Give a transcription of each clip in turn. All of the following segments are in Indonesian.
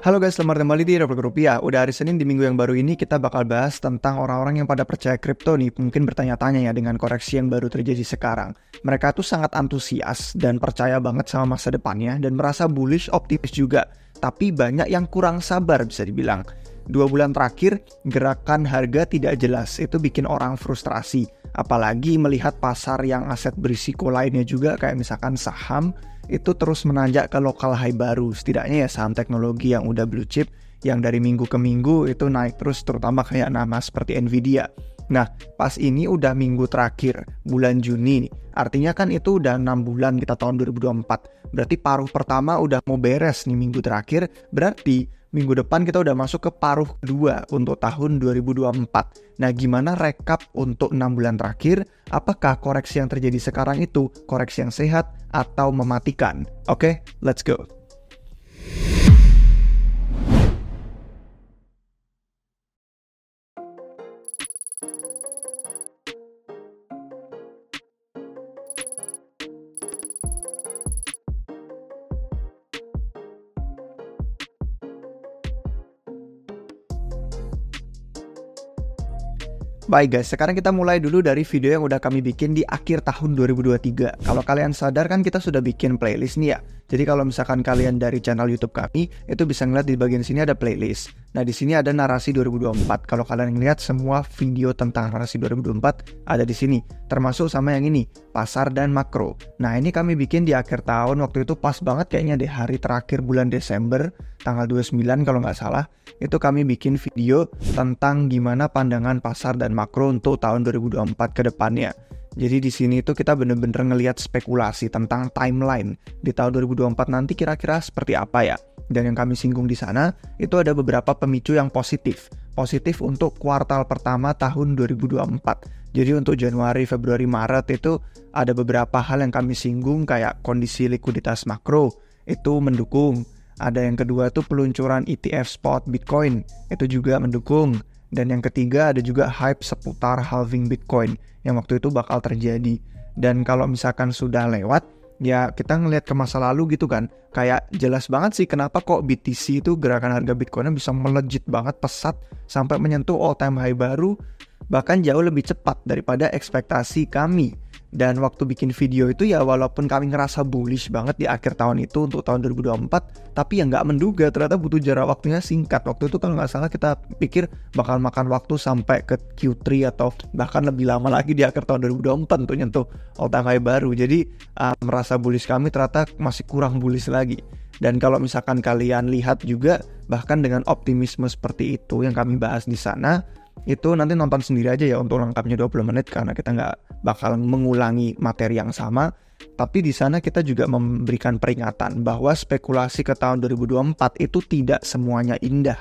Halo guys, selamat kembali di Republik Rupiah. Udah hari Senin di minggu yang baru ini kita bakal bahas tentang orang-orang yang pada percaya kripto nih. Mungkin bertanya-tanya ya dengan koreksi yang baru terjadi sekarang. Mereka tuh sangat antusias dan percaya banget sama masa depannya dan merasa bullish, optimis juga. Tapi banyak yang kurang sabar bisa dibilang. 2 bulan terakhir gerakan harga tidak jelas, itu bikin orang frustrasi. Apalagi melihat pasar yang aset berisiko lainnya juga kayak misalkan saham itu terus menanjak ke lokal high baru. Setidaknya ya saham teknologi yang udah blue chip yang dari minggu ke minggu itu naik terus, terutama kayak nama seperti Nvidia. Nah, pas ini udah minggu terakhir bulan Juni nih. Artinya kan itu udah 6 bulan kita tahun 2024. Berarti paruh pertama udah mau beres nih minggu terakhir. Berarti minggu depan kita udah masuk ke paruh kedua untuk tahun 2024. Nah, gimana rekap untuk 6 bulan terakhir? Apakah koreksi yang terjadi sekarang itu koreksi yang sehat atau mematikan? Oke, let's go. Baik guys, sekarang kita mulai dulu dari video yang udah kami bikin di akhir tahun 2023. Kalau kalian sadar kan kita sudah bikin playlist nih ya. Jadi kalau misalkan kalian dari channel YouTube kami, itu bisa ngeliat di bagian sini ada playlist. Nah, di sini ada narasi 2024. Kalau kalian ngeliat semua video tentang narasi 2024 ada di sini, termasuk sama yang ini, pasar dan makro. Nah, ini kami bikin di akhir tahun, waktu itu pas banget kayaknya di hari terakhir bulan Desember, tanggal 29 kalau nggak salah. Itu kami bikin video tentang gimana pandangan pasar dan makro untuk tahun 2024 ke depannya. Jadi di sini itu kita bener-bener ngelihat spekulasi tentang timeline di tahun 2024 nanti kira-kira seperti apa ya. Dan yang kami singgung di sana itu ada beberapa pemicu yang positif. Positif untuk kuartal pertama tahun 2024. Jadi untuk Januari, Februari, Maret itu ada beberapa hal yang kami singgung kayak kondisi likuiditas makro itu mendukung. Ada yang kedua itu peluncuran ETF spot Bitcoin, itu juga mendukung. Dan yang ketiga ada juga hype seputar halving Bitcoin yang waktu itu bakal terjadi. Dan kalau misalkan sudah lewat, ya kita ngelihat ke masa lalu gitu kan. Kayak jelas banget sih kenapa kok BTC itu gerakan harga Bitcoinnya bisa melejit banget pesat sampai menyentuh all time high baru, bahkan jauh lebih cepat daripada ekspektasi kami. Dan waktu bikin video itu ya walaupun kami ngerasa bullish banget di akhir tahun itu untuk tahun 2024, tapi ya nggak menduga ternyata butuh jarak waktunya singkat. Waktu itu kalau nggak salah kita pikir bakal makan waktu sampai ke Q3 atau bahkan lebih lama lagi di akhir tahun 2024 untuk nyentuh all time high baru. Jadi merasa bullish kami ternyata masih kurang bullish lagi. Dan kalau misalkan kalian lihat juga bahkan dengan optimisme seperti itu yang kami bahas di sana, itu nanti nonton sendiri aja ya untuk lengkapnya 20 menit karena kita nggak bakal mengulangi materi yang sama. Tapi di sana kita juga memberikan peringatan bahwa spekulasi ke tahun 2024 itu tidak semuanya indah.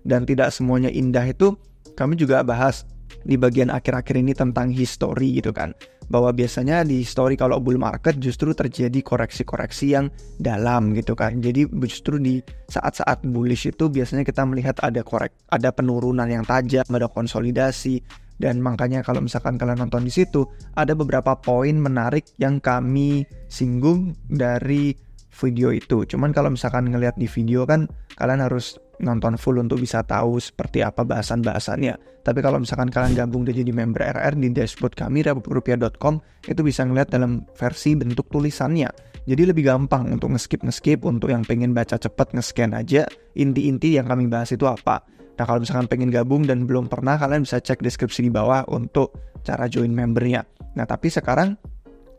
Dan tidak semuanya indah itu kami juga bahas di bagian akhir-akhir ini tentang history gitu kan. Bahwa biasanya di history kalau bull market justru terjadi koreksi-koreksi yang dalam gitu kan. Jadi justru di saat-saat bullish itu biasanya kita melihat ada penurunan yang tajam, ada konsolidasi. Dan makanya kalau misalkan kalian nonton di situ ada beberapa poin menarik yang kami singgung dari video itu. Cuman kalau misalkan ngelihat di video kan kalian harus nonton full untuk bisa tahu seperti apa bahasan-bahasannya. Tapi kalau misalkan kalian gabung dan jadi member RR di dashboard kami republikrupiah.com, itu bisa ngeliat dalam versi bentuk tulisannya. Jadi lebih gampang untuk nge-skip untuk yang pengen baca cepet nge-scan aja inti-inti yang kami bahas itu apa. Nah, kalau misalkan pengen gabung dan belum pernah, kalian bisa cek deskripsi di bawah untuk cara join membernya. Nah, tapi sekarang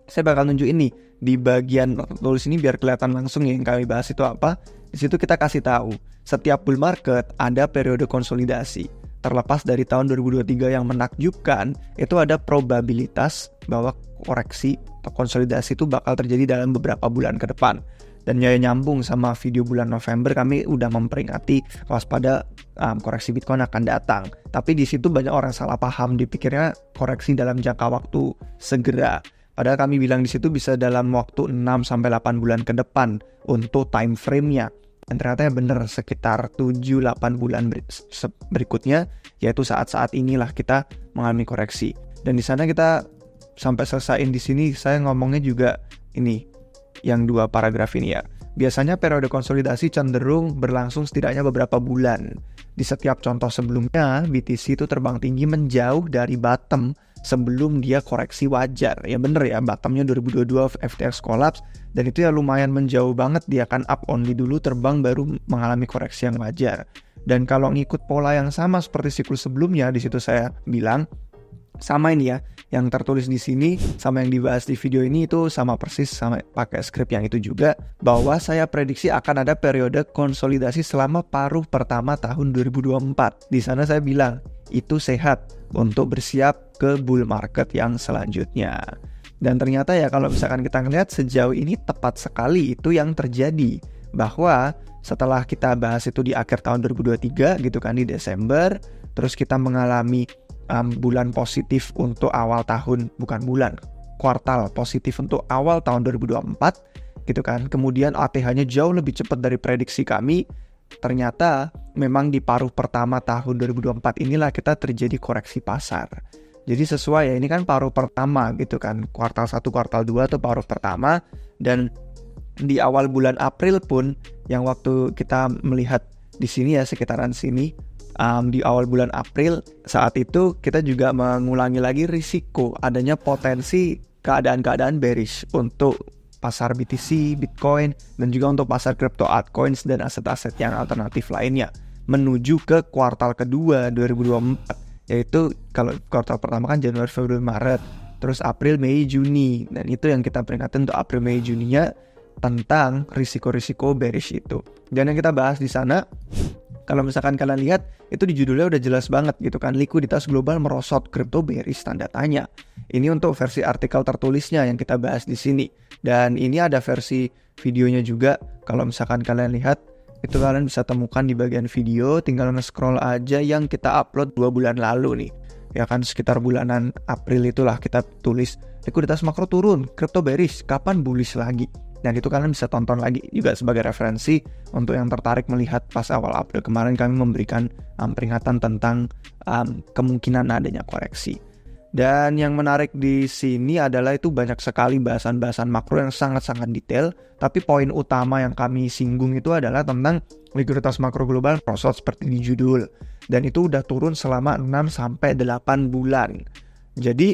saya bakal nunjuk ini di bagian tulis ini biar kelihatan langsung ya yang kami bahas itu apa. Di situ kita kasih tahu setiap bull market ada periode konsolidasi. Terlepas dari tahun 2023 yang menakjubkan, itu ada probabilitas bahwa koreksi atau konsolidasi itu bakal terjadi dalam beberapa bulan ke depan. Dan ya nyambung sama video bulan November kami udah memperingati waspada koreksi Bitcoin akan datang. Tapi di situ banyak orang salah paham, dipikirnya koreksi dalam jangka waktu segera. Padahal kami bilang di situ bisa dalam waktu 6-8 bulan ke depan untuk time frame-nya. Dan ternyata benar sekitar 7-8 bulan berikutnya, yaitu saat-saat inilah kita mengalami koreksi. Dan di sana kita sampai selesaiin di sini saya ngomongnya juga ini yang 2 paragraf ini ya. Biasanya periode konsolidasi cenderung berlangsung setidaknya beberapa bulan. Di setiap contoh sebelumnya, BTC itu terbang tinggi menjauh dari bottom sebelum dia koreksi wajar. Ya bener ya, bottomnya 2022 FTX collapse, dan itu ya lumayan menjauh banget, dia kan up only dulu, terbang baru mengalami koreksi yang wajar. Dan kalau ngikut pola yang sama seperti siklus sebelumnya, di situ saya bilang sama ini ya, yang tertulis di sini sama yang dibahas di video ini itu sama persis, sama pakai skrip yang itu juga, bahwa saya prediksi akan ada periode konsolidasi selama paruh pertama tahun 2024. Di sana saya bilang itu sehat untuk bersiap ke bull market yang selanjutnya. Dan ternyata ya kalau misalkan kita ngelihat sejauh ini tepat sekali itu yang terjadi, bahwa setelah kita bahas itu di akhir tahun 2023 gitu kan, di Desember, terus kita mengalami bulan positif untuk awal tahun, kuartal positif untuk awal tahun 2024 gitu kan. Kemudian ATH-nya jauh lebih cepat dari prediksi kami. Ternyata memang di paruh pertama tahun 2024 inilah kita terjadi koreksi pasar. Jadi sesuai ya, ini kan paruh pertama gitu kan, kuartal 1, kuartal 2 itu paruh pertama. Dan di awal bulan April pun, yang waktu kita melihat di sini ya, sekitaran sini, di awal bulan April, saat itu kita juga mengulangi lagi risiko adanya potensi keadaan-keadaan bearish untuk pasar BTC, Bitcoin, dan juga untuk pasar crypto altcoins dan aset-aset yang alternatif lainnya menuju ke kuartal kedua 2024, yaitu kalau kuartal pertama kan Januari, Februari, Maret, terus April, Mei, Juni, dan itu yang kita peringatkan untuk April, Mei, Juninya tentang risiko-risiko bearish itu. Dan yang kita bahas di sana, kalau misalkan kalian lihat, itu di judulnya udah jelas banget gitu kan, likuiditas global merosot, kripto bearish, tanda tanya. Ini untuk versi artikel tertulisnya yang kita bahas di sini. Dan ini ada versi videonya juga. Kalau misalkan kalian lihat, itu kalian bisa temukan di bagian video, tinggal nge-scroll aja yang kita upload 2 bulan lalu nih. Ya kan, sekitar bulanan April itulah kita tulis, likuiditas makro turun, kripto bearish, kapan bullish lagi? Dan itu kalian bisa tonton lagi juga sebagai referensi untuk yang tertarik melihat pas awal April kemarin kami memberikan peringatan tentang kemungkinan adanya koreksi. Dan yang menarik di sini adalah itu banyak sekali bahasan-bahasan makro yang sangat-sangat detail, tapi poin utama yang kami singgung itu adalah tentang likuiditas makro global merosot seperti di judul. Dan itu udah turun selama 6-8 bulan. Jadi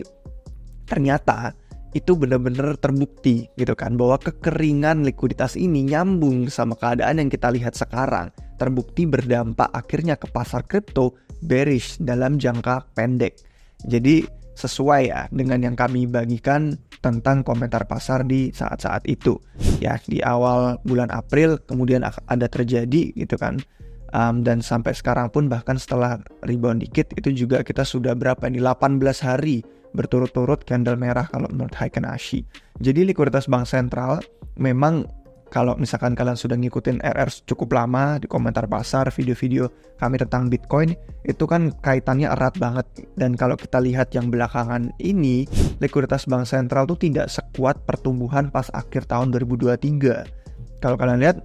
ternyata itu benar-benar terbukti gitu kan, bahwa kekeringan likuiditas ini nyambung sama keadaan yang kita lihat sekarang, terbukti berdampak akhirnya ke pasar kripto bearish dalam jangka pendek. Jadi sesuai ya dengan yang kami bagikan tentang komentar pasar di saat-saat itu ya, di awal bulan April kemudian ada terjadi gitu kan. Dan sampai sekarang pun bahkan setelah rebound dikit itu juga kita sudah berapa ini, 18 hari berturut-turut candle merah kalau menurut Heiken Ashi. Jadi likuiditas bank sentral memang, kalau misalkan kalian sudah ngikutin RR cukup lama di komentar pasar, video-video kami tentang Bitcoin, itu kan kaitannya erat banget. Dan kalau kita lihat yang belakangan ini, likuiditas bank sentral tuh tidak sekuat pertumbuhan pas akhir tahun 2023. Kalau kalian lihat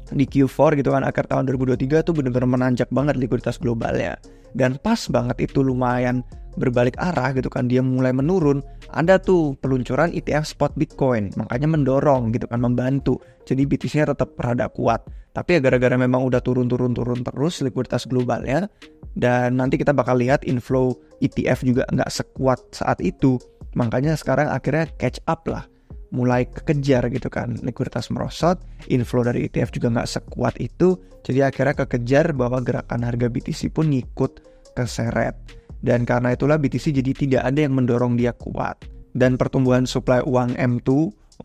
di Q4 gitu kan, akhir tahun 2023 tuh benar-benar menanjak banget likuiditas globalnya. Dan pas banget itu lumayan berbalik arah gitu kan, dia mulai menurun, ada tuh peluncuran ETF spot Bitcoin, makanya mendorong gitu kan, membantu. Jadi BTC-nya tetap rada kuat. Tapi ya gara-gara memang udah turun terus likuiditas globalnya, dan nanti kita bakal lihat inflow ETF juga nggak sekuat saat itu, makanya sekarang akhirnya catch up lah, mulai kekejar gitu kan, likuiditas merosot, inflow dari ETF juga nggak sekuat itu, jadi akhirnya kekejar bahwa gerakan harga BTC pun ngikut keseret. Dan karena itulah BTC jadi tidak ada yang mendorong dia kuat. Dan pertumbuhan supply uang M2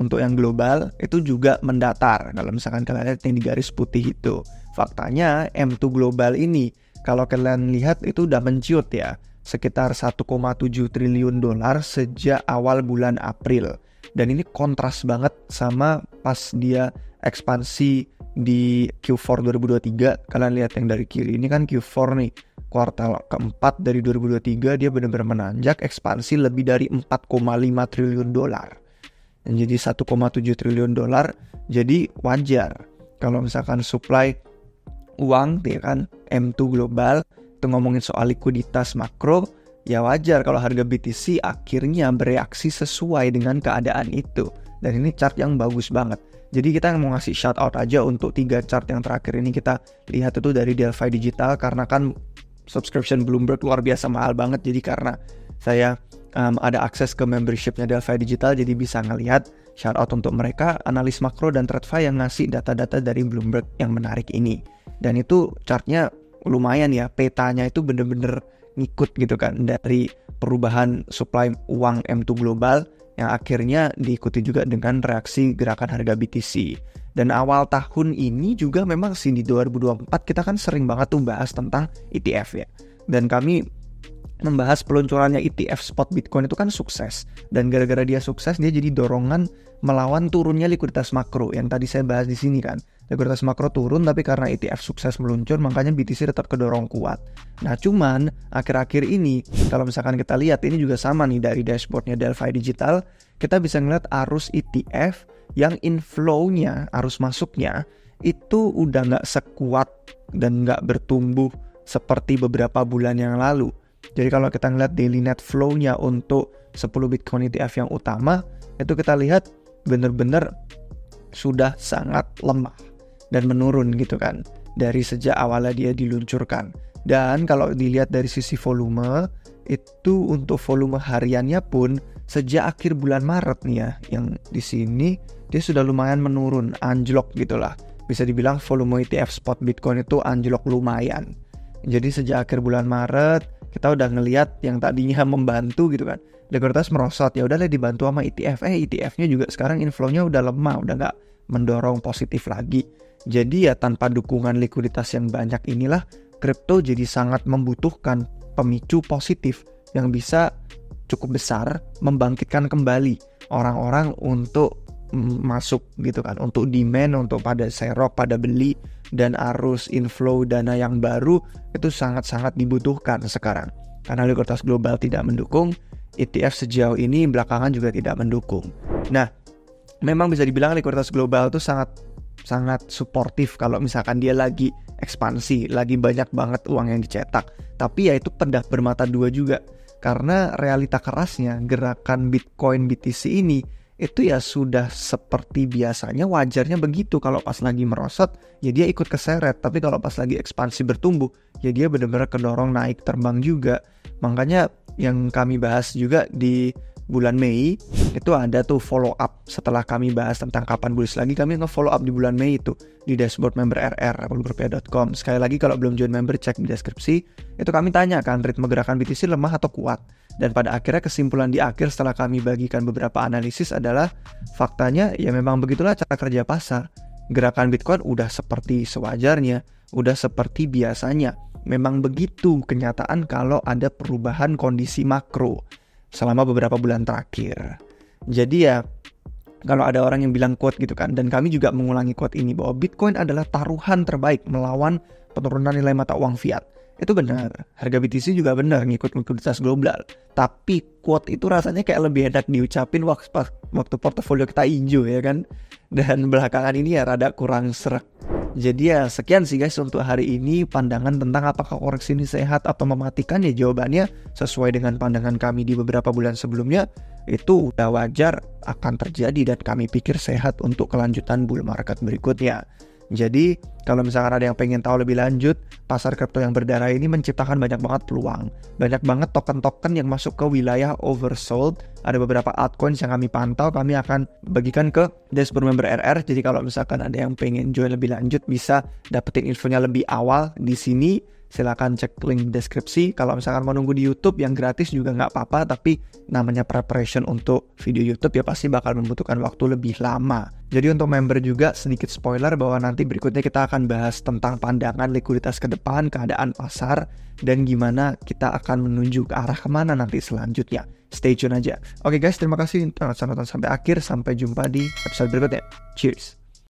untuk yang global itu juga mendatar. Kalau misalkan kalian lihat yang di garis putih itu, faktanya M2 global ini kalau kalian lihat itu udah menciut ya, sekitar 1,7 triliun dolar sejak awal bulan April. Dan ini kontras banget sama pas dia ekspansi di Q4 2023. Kalian lihat yang dari kiri ini kan Q4 nih, kuartal keempat dari 2023, dia benar-benar menanjak ekspansi lebih dari 4,5 triliun dolar. Dan jadi 1,7 triliun dolar, jadi wajar kalau misalkan supply uang ya kan, M2 global, itu ngomongin soal likuiditas makro, ya wajar kalau harga BTC akhirnya bereaksi sesuai dengan keadaan itu. Dan ini chart yang bagus banget. Jadi kita mau ngasih shout out aja untuk 3 chart yang terakhir ini. Kita lihat itu dari Delphi Digital, karena kan subscription Bloomberg luar biasa mahal banget. Jadi karena saya ada akses ke membershipnya Delphi Digital, jadi bisa ngelihat. Shout out untuk mereka, analis makro dan TradeFi yang ngasih data-data dari Bloomberg yang menarik ini. Dan itu chartnya lumayan ya, petanya itu bener-bener ngikut gitu kan, dari perubahan supply uang M2 global yang akhirnya diikuti juga dengan reaksi gerakan harga BTC. Dan awal tahun ini juga memang sih di 2024 kita kan sering banget tuh bahas tentang ETF ya. Dan kami membahas peluncurannya ETF spot Bitcoin itu kan sukses. Dan gara-gara dia sukses, dia jadi dorongan melawan turunnya likuiditas makro yang tadi saya bahas di sini kan. Likuiditas makro turun, tapi karena ETF sukses meluncur, makanya BTC tetap kedorong kuat. Nah cuman akhir-akhir ini kalau misalkan kita lihat, ini juga sama nih dari dashboardnya Delphi Digital, kita bisa ngeliat arus ETF yang inflow-nya, arus masuknya itu udah nggak sekuat dan nggak bertumbuh seperti beberapa bulan yang lalu. Jadi kalau kita ngeliat daily net flow-nya untuk 10 Bitcoin ETF yang utama, itu kita lihat bener-bener sudah sangat lemah dan menurun gitu kan, dari sejak awalnya dia diluncurkan. Dan kalau dilihat dari sisi volume, itu untuk volume hariannya pun sejak akhir bulan Maret nih ya, yang di sini dia sudah lumayan menurun, anjlok gitulah. Bisa dibilang volume ETF spot Bitcoin itu anjlok lumayan. Jadi sejak akhir bulan Maret kita udah ngelihat yang tadinya membantu gitu kan, likuiditas merosot, ya udahlah dibantu sama ETF. ETF-nya juga sekarang inflow-nya udah lemah, udah nggak mendorong positif lagi. Jadi ya tanpa dukungan likuiditas yang banyak inilah, kripto jadi sangat membutuhkan pemicu positif yang bisa cukup besar membangkitkan kembali orang-orang untuk masuk gitu kan, untuk demand, untuk pada serok, pada beli, dan arus inflow dana yang baru itu sangat-sangat dibutuhkan sekarang. Karena likuiditas global tidak mendukung, ETF sejauh ini belakangan juga tidak mendukung. Nah, memang bisa dibilang likuiditas global itu sangat suportif kalau misalkan dia lagi ekspansi, lagi banyak banget uang yang dicetak. Tapi ya itu pedang bermata dua juga, karena realita kerasnya gerakan Bitcoin BTC ini itu ya sudah seperti biasanya, wajarnya begitu. Kalau pas lagi merosot ya dia ikut keseret, tapi kalau pas lagi ekspansi bertumbuh ya dia benar-benar kedorong naik terbang juga. Makanya yang kami bahas juga di bulan Mei itu ada tuh follow up setelah kami bahas tentang kapan bullish lagi, kami nge-follow up di bulan Mei itu di dashboard member rr.rupiah.com. Sekali lagi kalau belum join member cek di deskripsi. Itu kami tanya kan ritme gerakan BTC lemah atau kuat. Dan pada akhirnya kesimpulan di akhir setelah kami bagikan beberapa analisis adalah faktanya ya memang begitulah cara kerja pasar. Gerakan Bitcoin udah seperti sewajarnya, udah seperti biasanya. Memang begitu kenyataan kalau ada perubahan kondisi makro selama beberapa bulan terakhir. Jadi ya kalau ada orang yang bilang quote gitu kan, dan kami juga mengulangi quote ini bahwa Bitcoin adalah taruhan terbaik melawan penurunan nilai mata uang fiat. Itu benar, harga BTC juga benar ngikut likuiditas global. Tapi quote itu rasanya kayak lebih enak diucapin waktu portofolio kita hijau ya kan. Dan belakangan ini ya rada kurang srek. Jadi ya sekian sih guys untuk hari ini, pandangan tentang apakah koreksi ini sehat atau mematikan. Ya jawabannya sesuai dengan pandangan kami di beberapa bulan sebelumnya, itu udah wajar akan terjadi dan kami pikir sehat untuk kelanjutan bull market berikutnya. Jadi kalau misalkan ada yang pengen tahu lebih lanjut, pasar kripto yang berdarah ini menciptakan banyak banget peluang. Banyak banget token-token yang masuk ke wilayah oversold. Ada beberapa altcoins yang kami pantau, kami akan bagikan ke dashboard member RR. Jadi kalau misalkan ada yang pengen join lebih lanjut, bisa dapetin infonya lebih awal di sini. Silakan cek link deskripsi. Kalau misalkan mau nunggu di YouTube yang gratis juga nggak apa-apa, tapi namanya preparation untuk video YouTube ya pasti bakal membutuhkan waktu lebih lama. Jadi untuk member juga sedikit spoiler bahwa nanti berikutnya kita akan bahas tentang pandangan likuiditas ke depan, keadaan pasar, dan gimana kita akan menuju ke arah kemana nanti selanjutnya. Stay tune aja. Oke guys, terima kasih nonton sampai akhir. Sampai jumpa di episode berikutnya. Cheers!